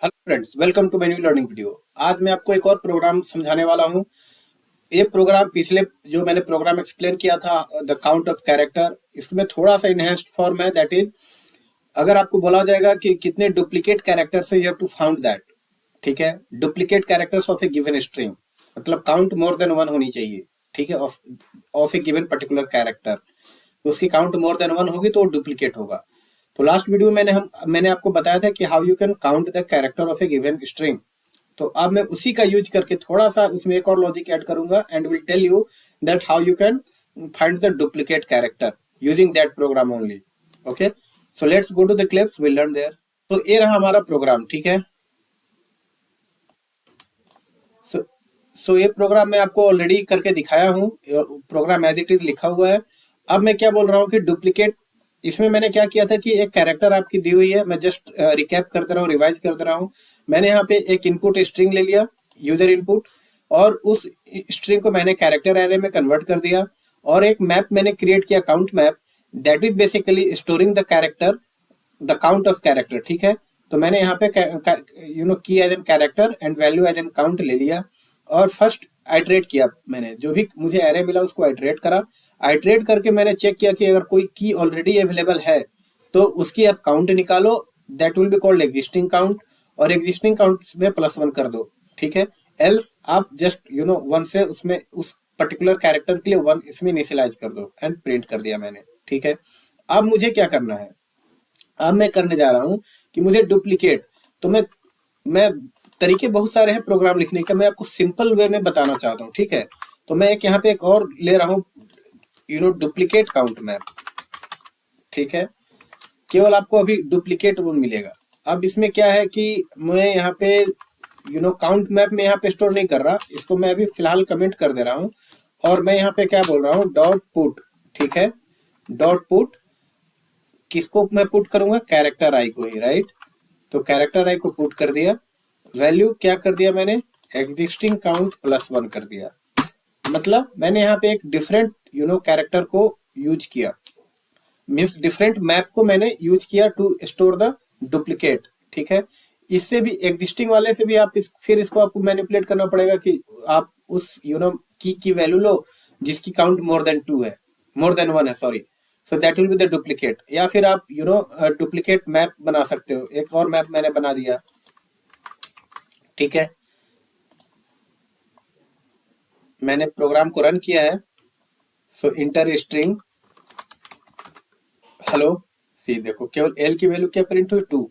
Hello friends, welcome to my new learning video. आज मैं आपको एक और प्रोग्राम समझाने वाला हूँ। ये प्रोग्राम पिछले जो मैंने प्रोग्राम एक्सप्लेन किया था, द काउंट ऑफ कैरेक्टर, इसमें थोड़ा सा इनहेंस्ड फॉर्म है। दैट इज, अगर आपको बोला जाएगा कि कितने डुप्लीकेट कैरेक्टर्स है, you have to found that. ठीक है, duplicate characters of a given string, मतलब काउंट मोर देन वन होनी चाहिए। ठीक है, of a given particular character, तो उसकी काउंट मोर देन वन होगी तो वो डुप्लीकेट होगा। तो लास्ट वीडियो में मैंने आपको बताया था कि how you can count the character of a given string. तो अब मैं उसी का यूज करके थोड़ा सा उसमें एक और लॉजिक ऐड करूंगा and will tell you that how you can find the duplicate character using that program only. Okay, so let's go to the clips, will learn there. तो ये रहा हमारा प्रोग्राम। ठीक है, सो ये प्रोग्राम मैं आपको ऑलरेडी करके दिखाया हूँ। प्रोग्राम एज इट इज लिखा हुआ है। अब मैं क्या बोल रहा हूँ कि डुप्लीकेट, इसमें मैंने क्या किया था कि एक कैरेक्टर आपकी दी हुई है, मैं जस्ट रिकैप करते रहा हूँ, रिवाइज करते रहा हूँ। मैंने यहाँ पे एक इनपुट स्ट्रिंग ले लिया, यूजर इनपुट, और उस स्ट्रिंग को मैंने कैरेक्टर एरे में कन्वर्ट कर दिया, और एक मैप मैंने क्रिएट किया, count map, that is basically storing the character, the count of character. ठीक है, तो मैंने यहाँ पे key as an character and value as an count ले लिया, और फर्स्ट आइटरेट किया। मैंने जो भी मुझे एरे मिला उसको आइटरेट करा। आइटरेट करके मैंने चेक किया कि अगर कोई की ऑलरेडी अवेलेबल है तो उसकी आप काउंट निकालो, that will be called existing count, और एग्जिस्टिंग काउंट में +1 कर दो। ठीक है, एल्स आप जस्ट वन से उसमें उस पर्टिकुलर कैरेक्टर के लिए 1 इसमें इनिशियलाइज कर दो, एंड प्रिंट कर दिया मैंने। ठीक है, अब मुझे क्या करना है, अब मैं करने जा रहा हूं कि मुझे डुप्लीकेट, तो मैं तरीके बहुत सारे हैं प्रोग्राम लिखने का, मैं आपको सिंपल वे में बताना चाहता हूँ। ठीक है, तो मैं यहाँ पे एक और ले रहा हूँ, डुप्लीकेट काउंट मैप। ठीक है, केवल आपको अभी डुप्लीकेट वो मिलेगा। अब इसमें क्या है कि मैं यहाँ पे काउंट मैप में यहाँ पे स्टोर नहीं कर रहा, इसको मैं अभी फिलहाल कमेंट कर दे रहा हूँ, और मैं यहाँ पे क्या बोल रहा हूँ, डॉट पुट। ठीक है, डॉट पुट, किसको मैं पुट करूंगा, कैरेक्टर आई को ही, राइट। तो कैरेक्टर आई को पुट कर दिया, वैल्यू क्या कर दिया मैंने, एग्जिस्टिंग काउंट +1 कर दिया। मतलब मैंने यहाँ पे एक डिफरेंट कैरेक्टर को यूज किया, मीन्स डिफरेंट मैप को मैंने यूज किया टू स्टोर द डुप्लीकेट। ठीक है, इससे भी एग्जिस्टिंग वाले से भी आप फिर इसको आपको मैनिपुलेट करना पड़ेगा कि आप उस की वैल्यू लो जिसकी काउंट मोर देन 2 है, मोर देन 1 है, sorry. So that will be the duplicate. या फिर आप डुप्लीकेट मैप बना सकते हो। एक और मैप मैंने बना दिया। ठीक है, मैंने प्रोग्राम को रन किया है। सो इंटर स्ट्रिंग हेलो, सी देखो, केवल एल की वैल्यू क्या प्रिंट हुई, 2।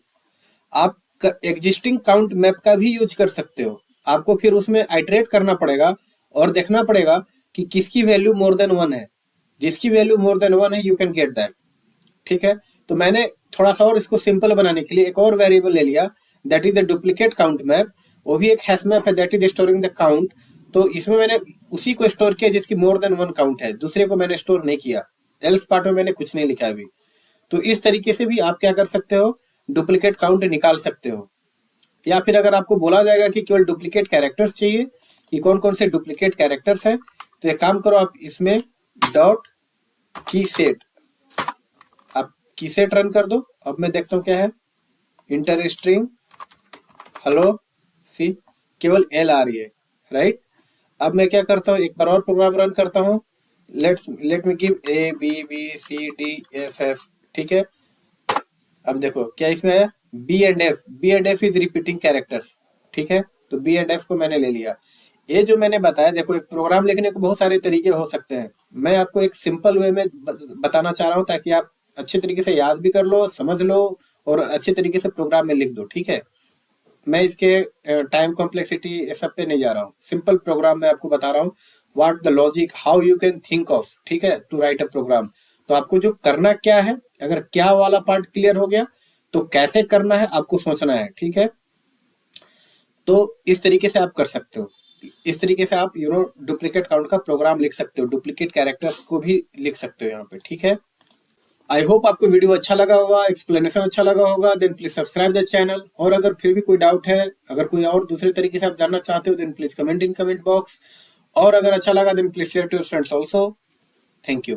आप एग्जिस्टिंग काउंट मैप का भी यूज कर सकते हो। आपको फिर उसमें आइटरेट करना पड़ेगा और देखना पड़ेगा कि किसकी वैल्यू मोर देन 1 है। जिसकी वैल्यू मोर देन 1 है, यू कैन गेट दैट। ठीक है, तो मैंने थोड़ा सा और इसको सिंपल बनाने के लिए एक और वेरिएबल ले लिया, that is the duplicate count map. वो भी एक हैश मैप है, that is storing the count. तो इसमें मैंने उसी को स्टोर किया जिसकी मोर देन 1 काउंट है, दूसरे को मैंने स्टोर नहीं किया। एल्स पार्ट में मैंने कुछ नहीं लिखा अभी। तो इस तरीके से भी आप क्या कर सकते हो, डुप्लीकेट काउंट निकाल सकते हो। या फिर अगर आपको बोला जाएगा कि केवल डुप्लीकेट कैरेक्टर्स चाहिए, कि कौन कौन से डुप्लीकेट कैरेक्टर्स हैं, तो एक काम करो, आप इसमें डॉट की सेट, आप की सेट रन कर दो। अब मैं देखता हूँ क्या है, इंटर स्ट्रिंग हेलो, सी केवल एल आ रही है, राइट। अब मैं क्या करता हूँ, एक बार और प्रोग्राम रन करता हूँ। Let me give A B B C D F F। ठीक है, अब देखो क्या इसमें है, B and F. B and F is repeating characters. ठीक है, तो बी एंड एफ को मैंने ले लिया। ये जो मैंने बताया, देखो एक प्रोग्राम लिखने को बहुत सारे तरीके हो सकते हैं, मैं आपको एक सिंपल वे में बताना चाह रहा हूँ ताकि आप अच्छे तरीके से याद भी कर लो, समझ लो, और अच्छे तरीके से प्रोग्राम में लिख दो। ठीक है, मैं इसके टाइम कॉम्प्लेक्सिटी ये सब पे नहीं जा रहा हूँ, सिंपल प्रोग्राम में आपको बता रहा हूँ, what the logic, how you can think of. ठीक है, टू राइट अ प्रोग्राम। तो आपको जो करना क्या है, अगर क्या वाला पार्ट क्लियर हो गया तो कैसे करना है आपको सोचना है। ठीक है, तो इस तरीके से आप कर सकते हो। इस तरीके से आप डुप्लीकेट काउंट का प्रोग्राम लिख सकते हो, डुप्लीकेट कैरेक्टर्स को भी लिख सकते हो यहाँ पे। ठीक है, आई होप आपको वीडियो अच्छा लगा होगा, एक्सप्लेनेशन अच्छा लगा होगा। Then please subscribe the channel, और अगर फिर भी कोई डाउट है, अगर कोई और दूसरे तरीके से आप जानना चाहते हो, then please comment in comment box. और अगर अच्छा लगा then please share to your friends also. Thank you.